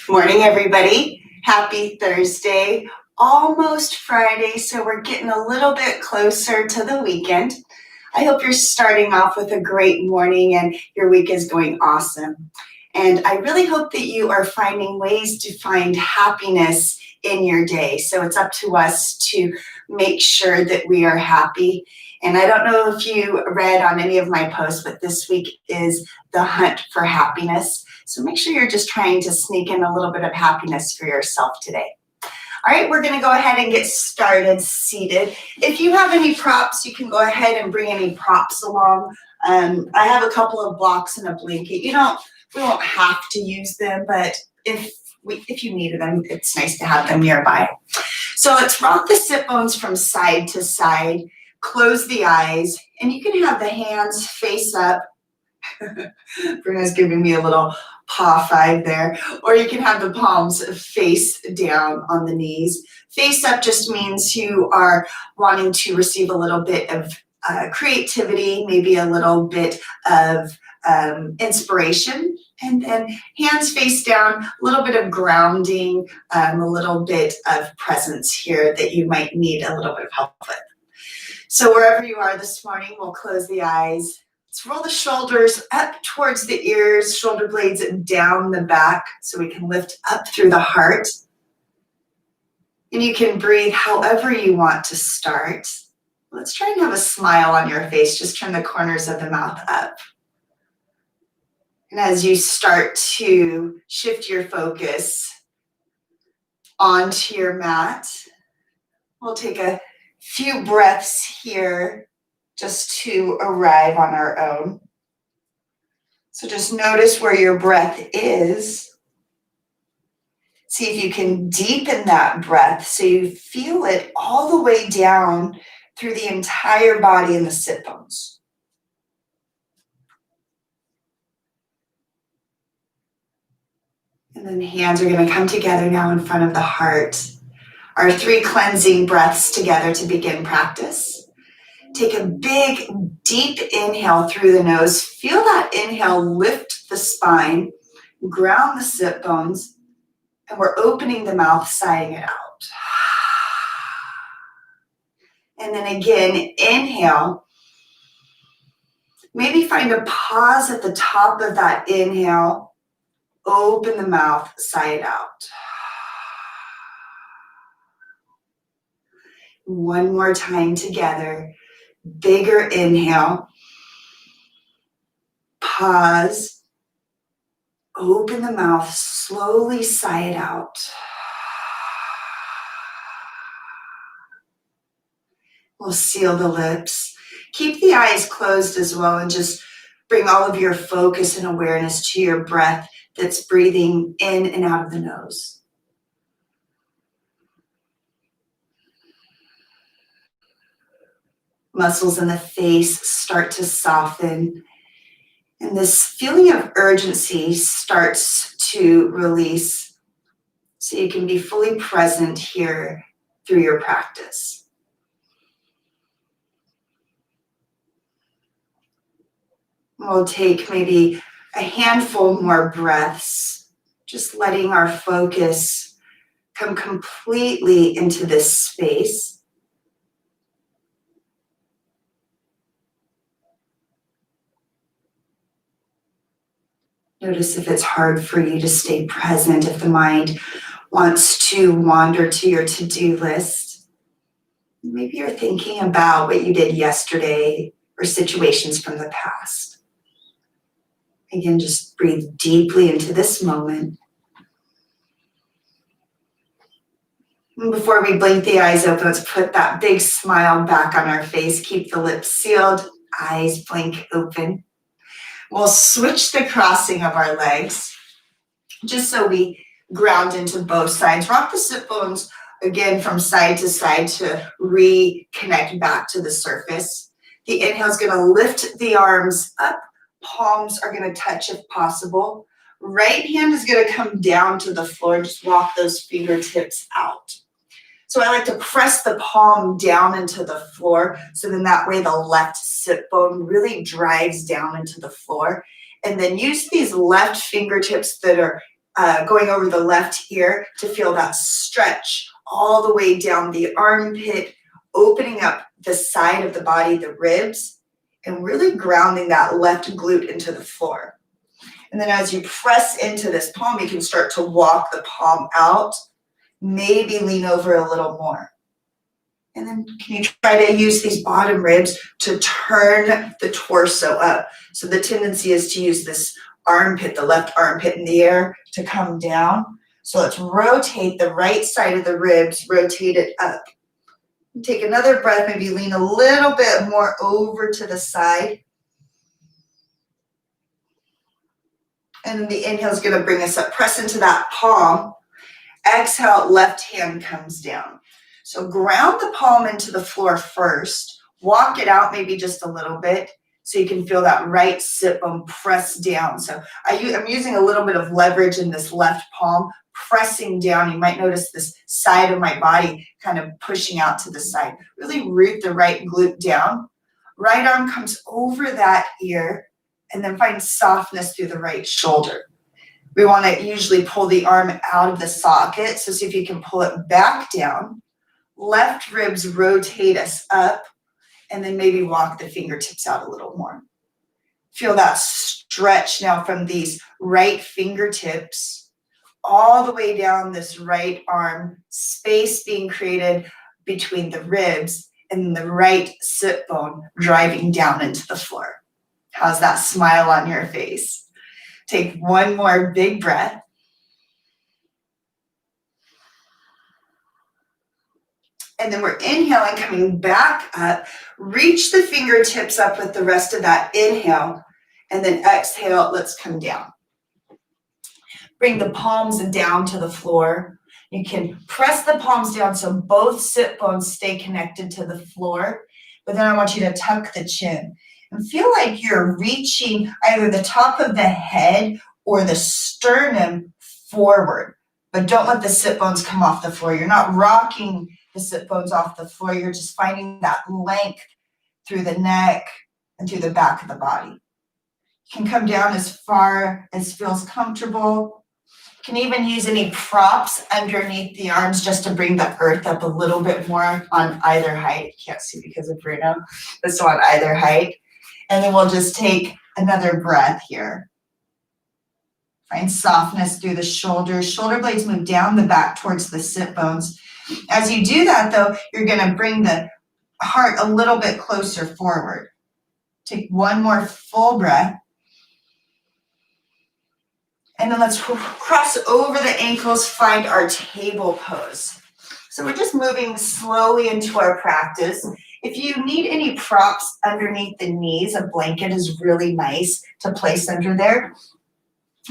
Morning, everybody. Happy Thursday. Almost Friday, so we're getting a little bit closer to the weekend. I hope you're starting off with a great morning and your week is going awesome. And I really hope that you are finding ways to find happiness in your day. So it's up to us to make sure that we are happy. And I don't know if you read on any of my posts, but this week is the hunt for happiness. So make sure you're just trying to sneak in a little bit of happiness for yourself today. All right, we're gonna go ahead and get started seated. If you have any props, you can go ahead and bring any props along. I have a couple of blocks and a blanket. We don't have to use them, but if you needed them, it's nice to have them nearby. So let's rock the sit bones from side to side, close the eyes, and you can have the hands face up. Bruno's giving me a little paw five there. Or you can have the palms face down on the knees. Face up just means you are wanting to receive a little bit of creativity, maybe a little bit of inspiration. And then hands face down, a little bit of grounding, a little bit of presence here that you might need a little bit of help with. So wherever you are this morning, we'll close the eyes. Let's roll the shoulders up towards the ears, shoulder blades down the back so we can lift up through the heart. And you can breathe however you want to start. Let's try and have a smile on your face. Just turn the corners of the mouth up. And as you start to shift your focus onto your mat, we'll take a few breaths here just to arrive on our own. So just notice where your breath is. See if you can deepen that breath so you feel it all the way down through the entire body and the sit bones. And then hands are going to come together now in front of the heart. Our 3 cleansing breaths together to begin practice. Take a big, deep inhale through the nose. Feel that inhale lift the spine, ground the sit bones, and we're opening the mouth, sighing it out. And then again, inhale. Maybe find a pause at the top of that inhale. Open the mouth, sigh it out. One more time together. Bigger inhale. Pause. Open the mouth, slowly sigh it out. We'll seal the lips. Keep the eyes closed as well and just bring all of your focus and awareness to your breath that's breathing in and out of the nose. Muscles in the face start to soften, and this feeling of urgency starts to release so you can be fully present here through your practice. We'll take maybe a handful more breaths, just letting our focus come completely into this space. Notice if it's hard for you to stay present, if the mind wants to wander to your to-do list. Maybe you're thinking about what you did yesterday or situations from the past. Again, just breathe deeply into this moment. And before we blink the eyes open, let's put that big smile back on our face. Keep the lips sealed, eyes blink open. We'll switch the crossing of our legs, just so we ground into both sides. Rock the sit bones again from side to side to reconnect back to the surface. The inhale is going to lift the arms up. Palms are going to touch if possible. Right hand is going to come down to the floor. Just walk those fingertips out. So I like to press the palm down into the floor, so then that way the left sit bone really drives down into the floor. And then use these left fingertips that are going over the left ear to feel that stretch all the way down the armpit, opening up the side of the body, the ribs, and really grounding that left glute into the floor. And then as you press into this palm, you can start to walk the palm out, maybe lean over a little more. And then can you try to use these bottom ribs to turn the torso up? So the tendency is to use this armpit, the left armpit in the air to come down. So let's rotate the right side of the ribs, rotate it up. Take another breath, maybe lean a little bit more over to the side. And then the inhale is going to bring us up. Press into that palm. Exhale, left hand comes down. So ground the palm into the floor first. Walk it out maybe just a little bit so you can feel that right sit bone press down. So I'm using a little bit of leverage in this left palm, pressing down. You might notice this side of my body kind of pushing out to the side. Really root the right glute down. Right arm comes over that ear, and then find softness through the right shoulder. We want to usually pull the arm out of the socket. So see if you can pull it back down. Left ribs rotate us up, and then maybe walk the fingertips out a little more. Feel that stretch now from these right fingertips all the way down this right arm, space being created between the ribs and the right sit bone driving down into the floor. How's that smile on your face? Take one more big breath. And then we're inhaling, coming back up. Reach the fingertips up with the rest of that inhale. And then exhale, let's come down. Bring the palms down to the floor. You can press the palms down so both sit bones stay connected to the floor. But then I want you to tuck the chin. And feel like you're reaching either the top of the head or the sternum forward. But don't let the sit bones come off the floor. You're not rocking the sit bones off the floor. You're just finding that length through the neck and through the back of the body. You can come down as far as feels comfortable. You can even use any props underneath the arms just to bring the earth up a little bit more on either height. You can't see because of Bruno. So on either height. And then we'll just take another breath here. Find softness through the shoulders. Shoulder blades move down the back towards the sit bones. As you do that, though, you're going to bring the heart a little bit closer forward. Take one more full breath. And then let's cross over the ankles, find our table pose. So we're just moving slowly into our practice. If you need any props underneath the knees, a blanket is really nice to place under there.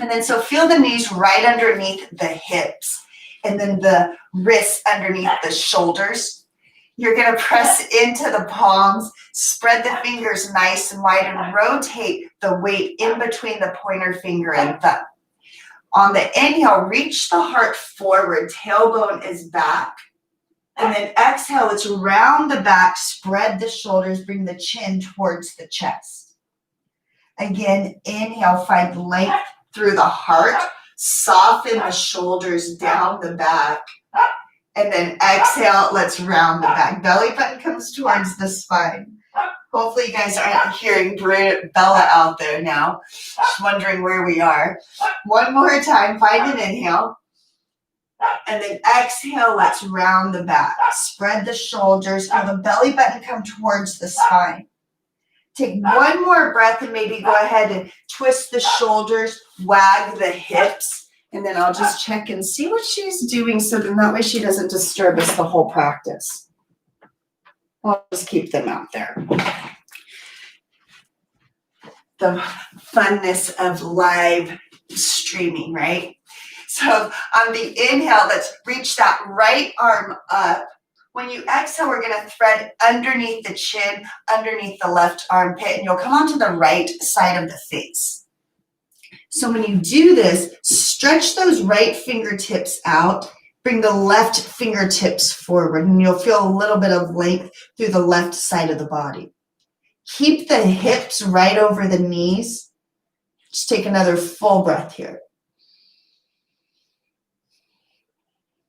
And then so feel the knees right underneath the hips and then the wrists underneath the shoulders. You're going to press into the palms, spread the fingers nice and wide and rotate the weight in between the pointer finger and thumb. On the inhale, reach the heart forward, tailbone is back. And then exhale, let's round the back, spread the shoulders, bring the chin towards the chest. Again, inhale, find length through the heart, soften the shoulders down the back. And then exhale, let's round the back. Belly button comes towards the spine. Hopefully you guys aren't hearing Bella out there now, just wondering where we are. One more time, find an inhale. And then exhale, let's round the back. Spread the shoulders, feel the belly button come towards the spine. Take one more breath and maybe go ahead and twist the shoulders, wag the hips, and then I'll just check and see what she's doing so then that way she doesn't disturb us the whole practice. I'll just keep them out there. The funness of live streaming, right? So on the inhale, let's reach that right arm up. When you exhale, we're going to thread underneath the chin, underneath the left armpit, and you'll come onto the right side of the face. So when you do this, stretch those right fingertips out, bring the left fingertips forward, and you'll feel a little bit of length through the left side of the body. Keep the hips right over the knees. Just take another full breath here.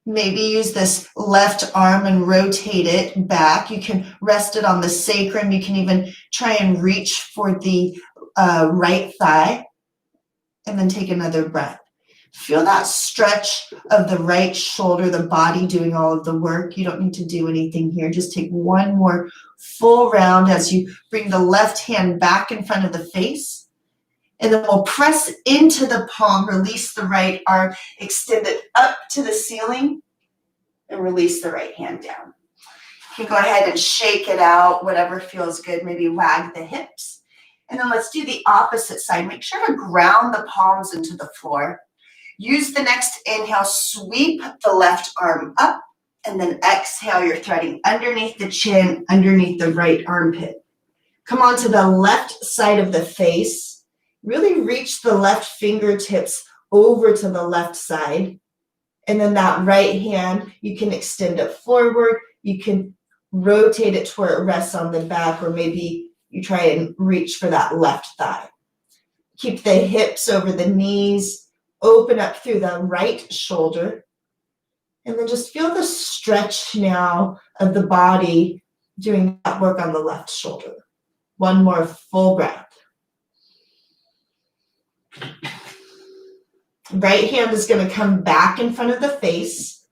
Maybe use this left arm and rotate it back. You can rest it on the sacrum. You can even try and reach for the right thigh, and then take another breath. Feel that stretch of the right shoulder, the body doing all of the work. You don't need to do anything here. Just take one more full round as you bring the left hand back in front of the face. And then we'll press into the palm, release the right arm, extend it up to the ceiling, and release the right hand down. You can go ahead and shake it out, whatever feels good. Maybe wag the hips. And then let's do the opposite side. Make sure to ground the palms into the floor. Use the next inhale, sweep the left arm up, and then exhale, you're threading underneath the chin, underneath the right armpit. Come on to the left side of the face. Really reach the left fingertips over to the left side. And then that right hand, you can extend it forward. You can rotate it to where it rests on the back, or maybe you try and reach for that left thigh. Keep the hips over the knees. Open up through the right shoulder. And then just feel the stretch now of the body doing that work on the left shoulder. One more full breath. Right hand is going to come back in front of the face.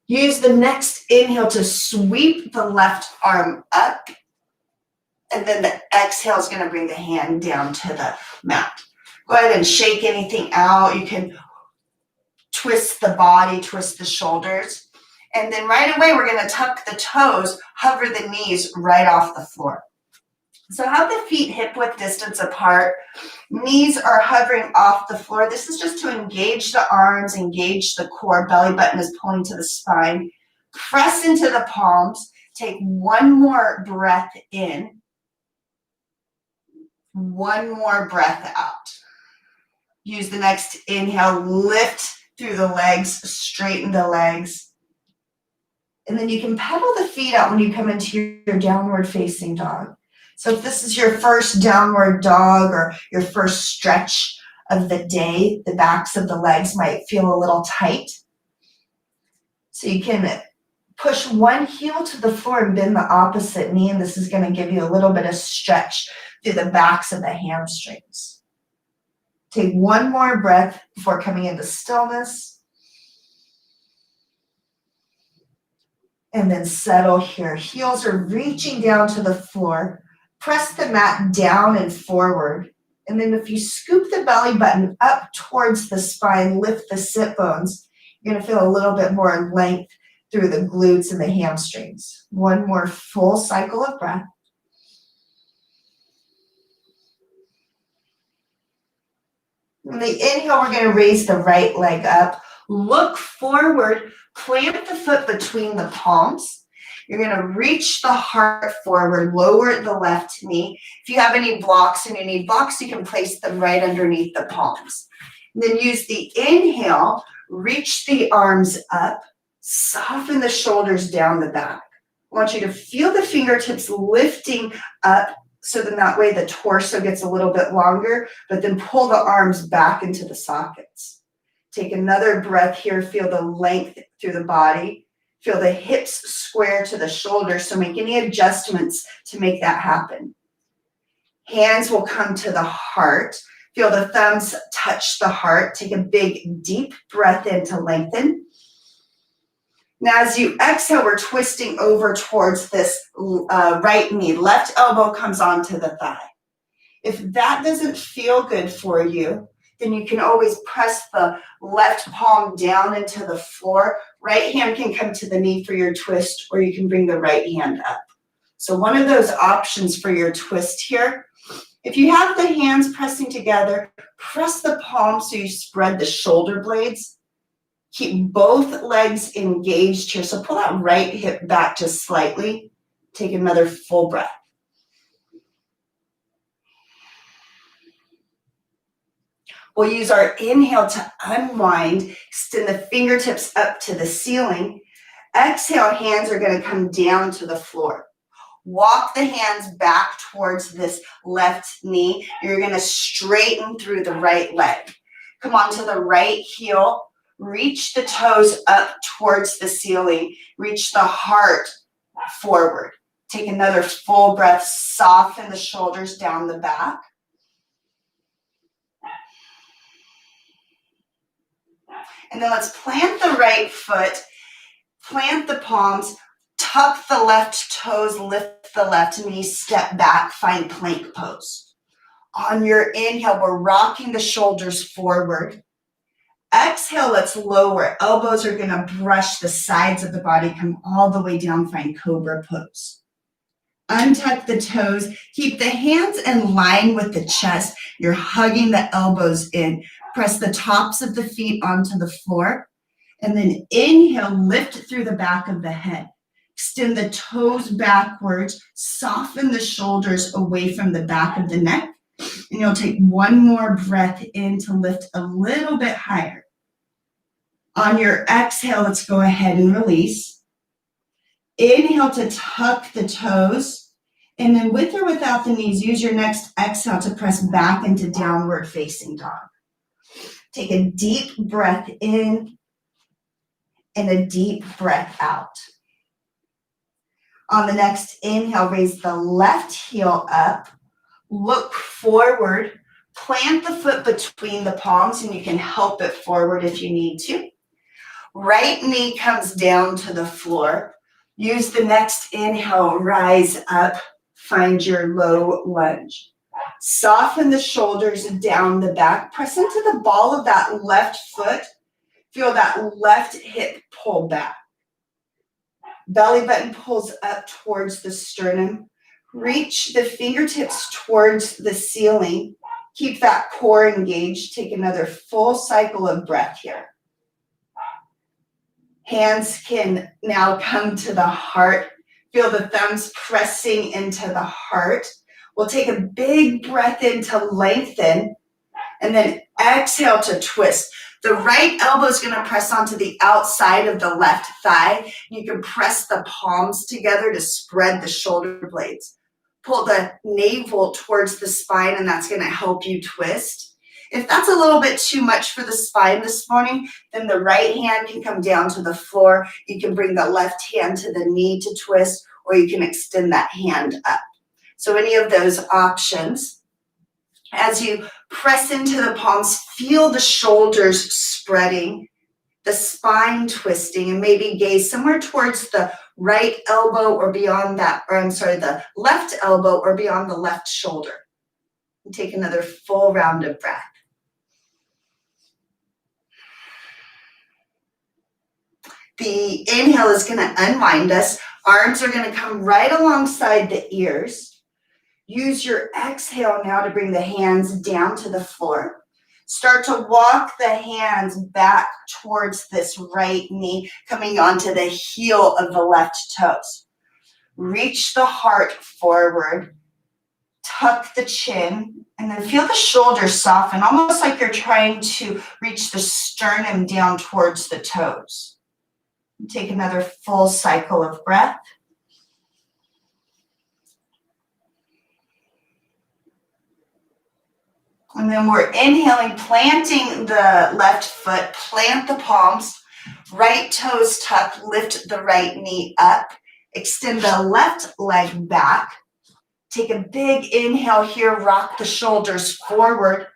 Use the next inhale to sweep the left arm up. And then the exhale is going to bring the hand down to the mat. Go ahead and shake anything out. You can twist the body, twist the shoulders. And then right away, we're going to tuck the toes, hover the knees right off the floor. So have the feet hip-width distance apart. Knees are hovering off the floor. This is just to engage the arms, engage the core. Belly button is pulling to the spine. Press into the palms. Take one more breath in. One more breath out. Use the next inhale. Lift through the legs. Straighten the legs. And then you can pedal the feet out when you come into your downward facing dog. So if this is your first downward dog or your first stretch of the day, the backs of the legs might feel a little tight. So you can push one heel to the floor and bend the opposite knee, and this is going to give you a little bit of stretch through the backs of the hamstrings. Take one more breath before coming into stillness. And then settle here. Heels are reaching down to the floor. Press the mat down and forward. And then if you scoop the belly button up towards the spine, lift the sit bones, you're going to feel a little bit more length through the glutes and the hamstrings. One more full cycle of breath. On the inhale, we're going to raise the right leg up. Look forward. Plant the foot between the palms. You're going to reach the heart forward, lower the left knee. If you have any blocks and you need blocks, you can place them right underneath the palms. And then use the inhale, reach the arms up, soften the shoulders down the back. I want you to feel the fingertips lifting up so then that way the torso gets a little bit longer, but then pull the arms back into the sockets. Take another breath here, feel the length through the body. Feel the hips square to the shoulders, so make any adjustments to make that happen. Hands will come to the heart. Feel the thumbs touch the heart. Take a big, deep breath in to lengthen. Now, as you exhale, we're twisting over towards this right knee. Left elbow comes onto the thigh. If that doesn't feel good for you, then you can always press the left palm down into the floor. Right hand can come to the knee for your twist, or you can bring the right hand up. So one of those options for your twist here. If you have the hands pressing together, press the palms so you spread the shoulder blades. Keep both legs engaged here. So pull that right hip back just slightly. Take another full breath. We'll use our inhale to unwind, extend the fingertips up to the ceiling. Exhale, hands are going to come down to the floor. Walk the hands back towards this left knee. You're going to straighten through the right leg. Come onto the right heel. Reach the toes up towards the ceiling. Reach the heart forward. Take another full breath. Soften the shoulders down the back. And then let's plant the right foot, plant the palms, tuck the left toes, lift the left knee, step back, find plank pose. On your inhale, we're rocking the shoulders forward. Exhale, let's lower. Elbows are going to brush the sides of the body, come all the way down, find cobra pose. Untuck the toes, keep the hands in line with the chest. You're hugging the elbows in. Press the tops of the feet onto the floor. And then inhale, lift through the back of the head. Extend the toes backwards. Soften the shoulders away from the back of the neck. And you'll take one more breath in to lift a little bit higher. On your exhale, let's go ahead and release. Inhale to tuck the toes. And then with or without the knees, use your next exhale to press back into downward facing dog. Take a deep breath in and a deep breath out. On the next inhale, raise the left heel up. Look forward. Plant the foot between the palms, and you can help it forward if you need to. Right knee comes down to the floor. Use the next inhale, rise up, find your low lunge. Soften the shoulders down the back. Press into the ball of that left foot. Feel that left hip pull back. Belly button pulls up towards the sternum. Reach the fingertips towards the ceiling. Keep that core engaged. Take another full cycle of breath here. Hands can now come to the heart. Feel the thumbs pressing into the heart. We'll take a big breath in to lengthen, and then exhale to twist. The right elbow is going to press onto the outside of the left thigh. You can press the palms together to spread the shoulder blades. Pull the navel towards the spine, and that's going to help you twist. If that's a little bit too much for the spine this morning, then the right hand can come down to the floor. You can bring the left hand to the knee to twist, or you can extend that hand up. So any of those options. As you press into the palms, feel the shoulders spreading, the spine twisting, and maybe gaze somewhere towards the right elbow or beyond that, the left elbow or beyond the left shoulder. And take another full round of breath. The inhale is going to unwind us. Arms are going to come right alongside the ears. Use your exhale now to bring the hands down to the floor. Start to walk the hands back towards this right knee, coming onto the heel of the left toes. Reach the heart forward. Tuck the chin, and then feel the shoulders soften, almost like you're trying to reach the sternum down towards the toes. Take another full cycle of breath. And then we're inhaling, planting the left foot, plant the palms, right toes tuck, lift the right knee up, extend the left leg back. Take a big inhale here, rock the shoulders forward.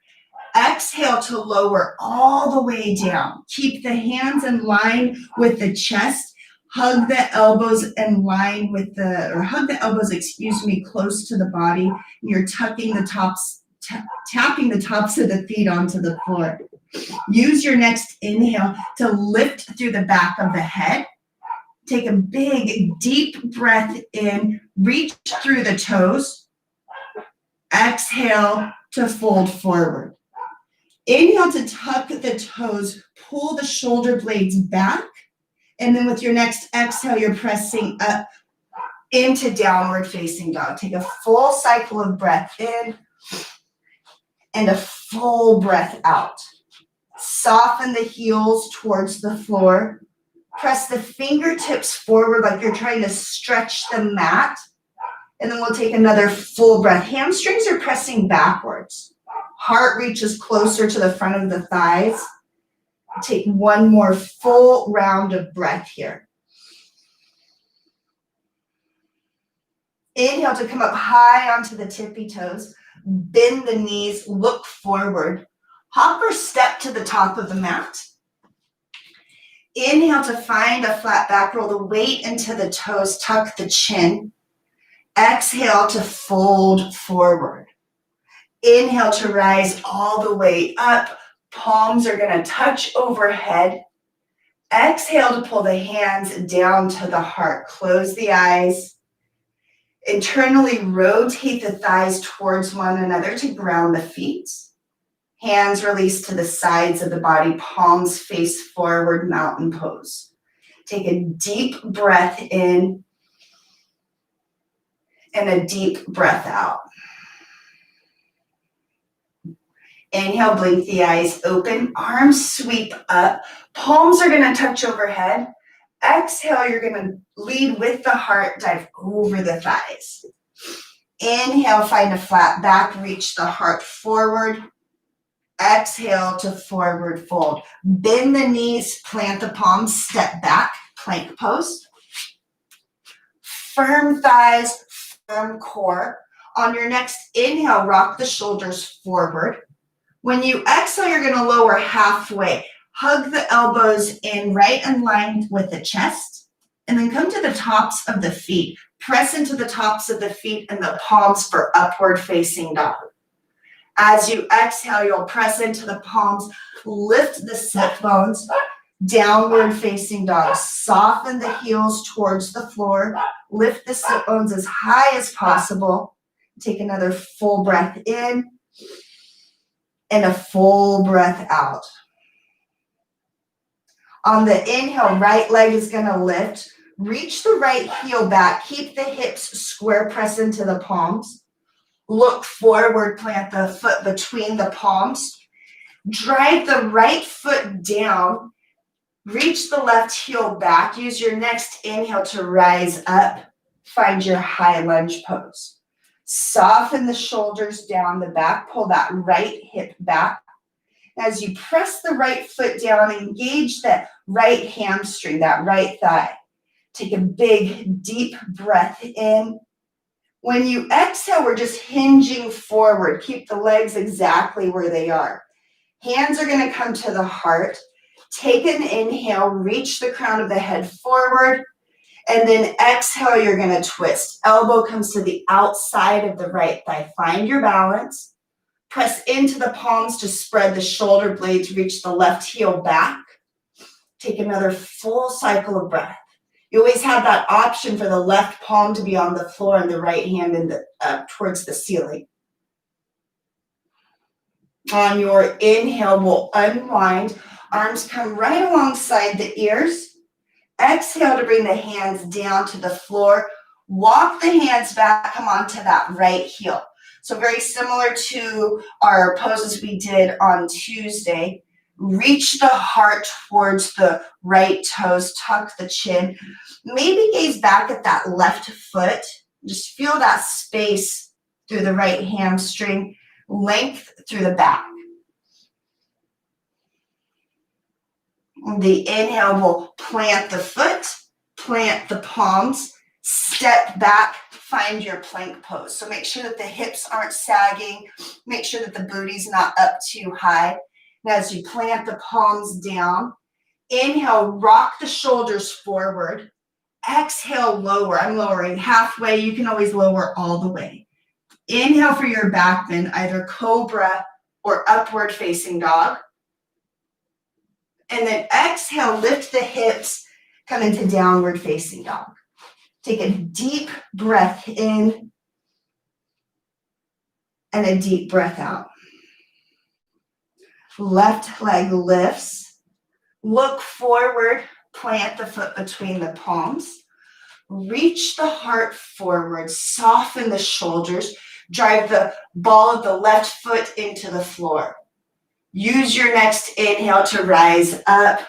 Exhale to lower all the way down. Keep the hands in line with the chest. Hug the elbows in line with close to the body. You're tucking the tops, tapping the tops of the feet onto the floor. Use your next inhale to lift through the back of the head. Take a big, deep breath in. Reach through the toes. Exhale to fold forward. Inhale to tuck the toes, pull the shoulder blades back, and then with your next exhale, you're pressing up into downward facing dog. Take a full cycle of breath in and a full breath out. Soften the heels towards the floor. Press the fingertips forward like you're trying to stretch the mat, and then we'll take another full breath. Hamstrings are pressing backwards. Heart reaches closer to the front of the thighs. Take one more full round of breath here. Inhale to come up high onto the tippy toes. Bend the knees, look forward. Hop or step to the top of the mat. Inhale to find a flat back, roll the weight into the toes, tuck the chin. Exhale to fold forward. Inhale to rise all the way up. Palms are going to touch overhead. Exhale to pull the hands down to the heart. Close the eyes. Internally rotate the thighs towards one another to ground the feet. Hands release to the sides of the body, palms face forward, mountain pose. Take a deep breath in and a deep breath out. Inhale, blink the eyes open, arms sweep up, palms are going to touch overhead. Exhale, you're going to lead with the heart, dive over the thighs. Inhale, find a flat back, reach the heart forward. Exhale to forward fold. Bend the knees, plant the palms, step back, plank pose. Firm thighs, firm core. On your next inhale, rock the shoulders forward. When you exhale, you're going to lower halfway. Hug the elbows in right in line with the chest. And then come to the tops of the feet. Press into the tops of the feet and the palms for upward facing dog. As you exhale, you'll press into the palms, lift the sit bones, downward facing dog. Soften the heels towards the floor. Lift the sit bones as high as possible. Take another full breath in and a full breath out. On the inhale, right leg is going to lift. Reach the right heel back. Keep the hips square, press into the palms. Look forward, plant the foot between the palms. Drive the right foot down. Reach the left heel back. Use your next inhale to rise up. Find your high lunge pose. Soften the shoulders down the back. Pull that right hip back. As you press the right foot down, engage that right hamstring, that right thigh. Take a big, deep breath in. When you exhale, we're just hinging forward. Keep the legs exactly where they are. Hands are going to come to the heart. Take an inhale, reach the crown of the head forward, and then exhale, you're going to twist. Elbow comes to the outside of the right thigh. Find your balance. Press into the palms to spread the shoulder blades, reach the left heel back. Take another full cycle of breath. You always have that option for the left palm to be on the floor and the right hand in towards the ceiling. On your inhale, we'll unwind. Arms come right alongside the ears. Exhale to bring the hands down to the floor. Walk the hands back, come onto that right heel. So very similar to our poses we did on Tuesday. Reach the heart towards the right toes, tuck the chin. Maybe gaze back at that left foot. Just feel that space through the right hamstring, length through the back. The inhale will plant the foot, plant the palms, step back, find your plank pose. So make sure that the hips aren't sagging. Make sure that the booty's not up too high. And as you plant the palms down, inhale, rock the shoulders forward. Exhale, lower. I'm lowering halfway. You can always lower all the way. Inhale for your back bend, either cobra or upward facing dog. And then exhale, lift the hips, come into downward facing dog. Take a deep breath in and a deep breath out. Left leg lifts. Look forward, plant the foot between the palms. Reach the heart forward, soften the shoulders. Drive the ball of the left foot into the floor. Use your next inhale to rise up.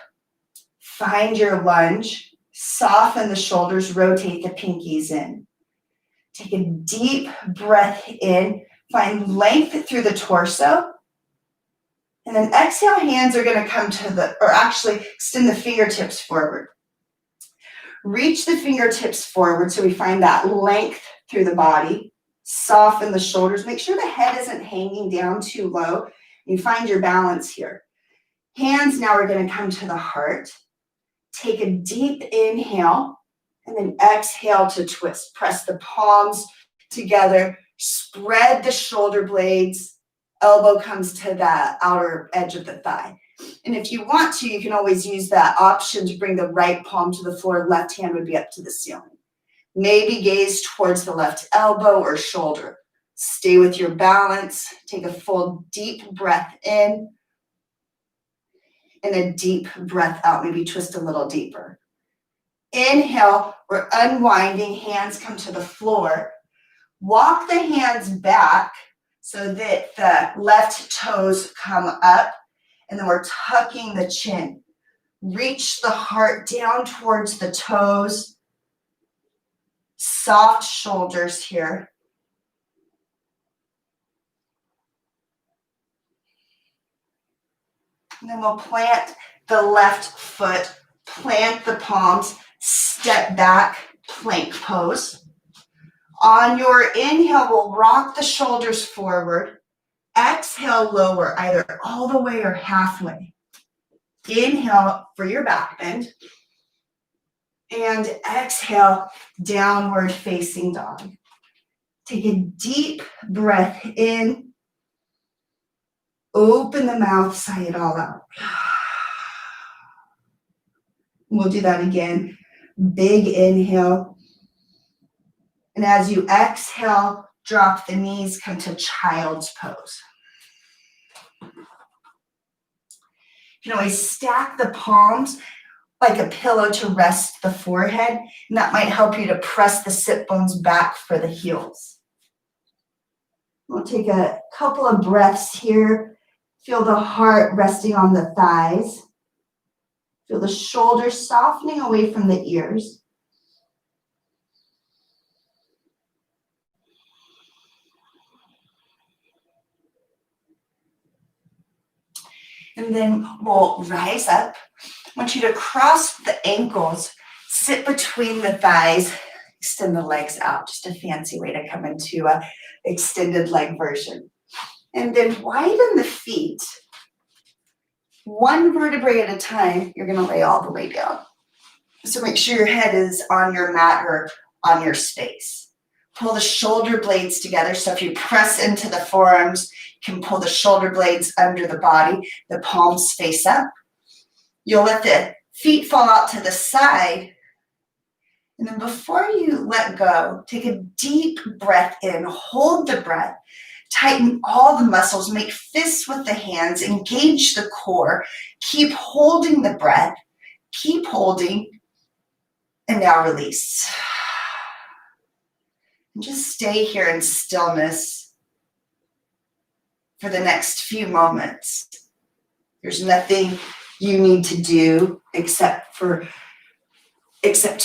Find your lunge. Soften the shoulders, rotate the pinkies in. Take a deep breath in. Find length through the torso. And then exhale, hands are gonna come to the, or actually extend the fingertips forward. Reach the fingertips forward so we find that length through the body. Soften the shoulders. Make sure the head isn't hanging down too low. You find your balance here. Hands now are gonna come to the heart. Take a deep inhale and then exhale to twist. Press the palms together. Spread the shoulder blades. Elbow comes to the outer edge of the thigh. And if you want to, you can always use that option to bring the right palm to the floor. Left hand would be up to the ceiling. Maybe gaze towards the left elbow or shoulder. Stay with your balance. Take a full deep breath in and a deep breath out. Maybe twist a little deeper. Inhale, we're unwinding. Hands come to the floor. Walk the hands back so that the left toes come up. And then we're tucking the chin. Reach the heart down towards the toes. Soft shoulders here. And then we'll plant the left foot, plant the palms, step back, plank pose. On your inhale, we'll rock the shoulders forward. Exhale, lower, either all the way or halfway. Inhale for your back bend. And exhale, downward facing dog. Take a deep breath in. Open the mouth, sigh it all out. We'll do that again. Big inhale. And as you exhale, drop the knees, come to child's pose. You can always stack the palms like a pillow to rest the forehead, and that might help you to press the sit bones back for the heels. We'll take a couple of breaths here. Feel the heart resting on the thighs. Feel the shoulders softening away from the ears. And then we'll rise up. I want you to cross the ankles, sit between the thighs, extend the legs out. Just a fancy way to come into a extended leg version. And then widen the feet. One vertebrae at a time, you're gonna lay all the way down. So make sure your head is on your mat or on your space. Pull the shoulder blades together. So if you press into the forearms, you can pull the shoulder blades under the body, the palms face up. You'll let the feet fall out to the side. And then before you let go, take a deep breath in, hold the breath, tighten all the muscles, make fists with the hands, engage the core, keep holding the breath, keep holding, and now release. And just stay here in stillness for the next few moments. There's nothing you need to do except to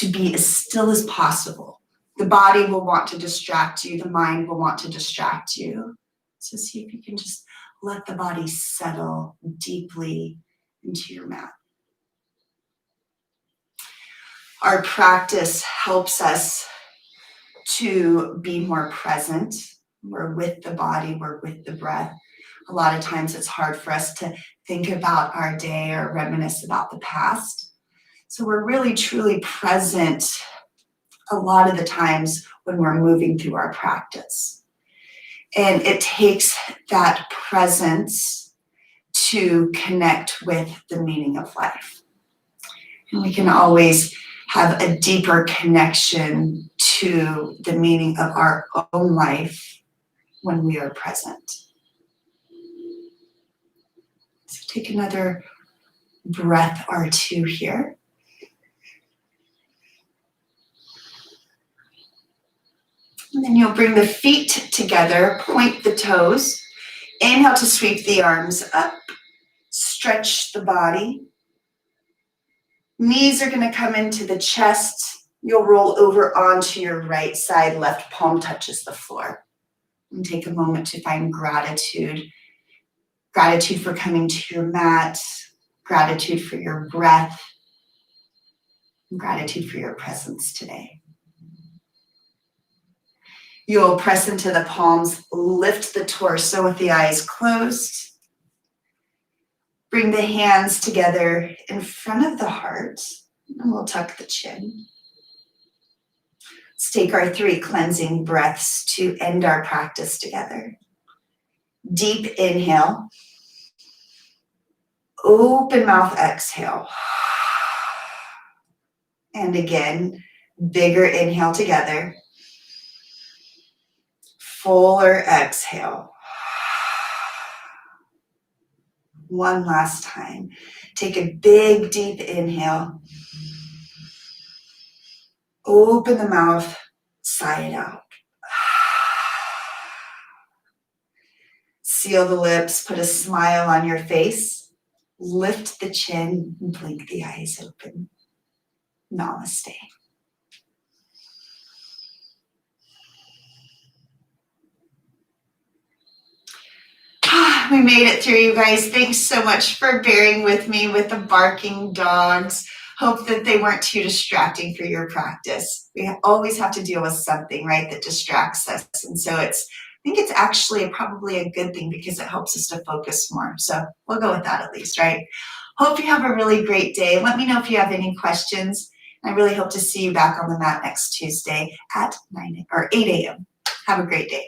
be as still as possible. The body will want to distract you. The mind will want to distract you. So see if you can just let the body settle deeply into your mat. Our practice helps us to be more present. We're with the body, we're with the breath. A lot of times it's hard for us to think about our day or reminisce about the past. So we're really truly present a lot of the times when we're moving through our practice. And it takes that presence to connect with the meaning of life. And we can always have a deeper connection to the meaning of our own life when we are present. So take another breath or two here. And then you'll bring the feet together, point the toes. Inhale to sweep the arms up, stretch the body. Knees are going to come into the chest. You'll roll over onto your right side, left palm touches the floor. And take a moment to find gratitude Gratitude for coming to your mat. Gratitude for your breath. And gratitude for your presence today. You'll press into the palms, lift the torso with the eyes closed. Bring the hands together in front of the heart, and we'll tuck the chin. Let's take our 3 cleansing breaths to end our practice together. Deep inhale. Open mouth exhale. And again, bigger inhale together. Fuller exhale. One last time. Take a big, deep inhale. Open the mouth, sigh it out. Seal the lips, put a smile on your face. Lift the chin and blink the eyes open. Namaste. We made it through, you guys. Thanks so much for bearing with me with the barking dogs. Hope that they weren't too distracting for your practice. We always have to deal with something, right, that distracts us. And so I think it's actually probably a good thing because it helps us to focus more. So we'll go with that at least, right? Hope you have a really great day. Let me know if you have any questions. I really hope to see you back on the mat next Tuesday at 8 a.m. Have a great day.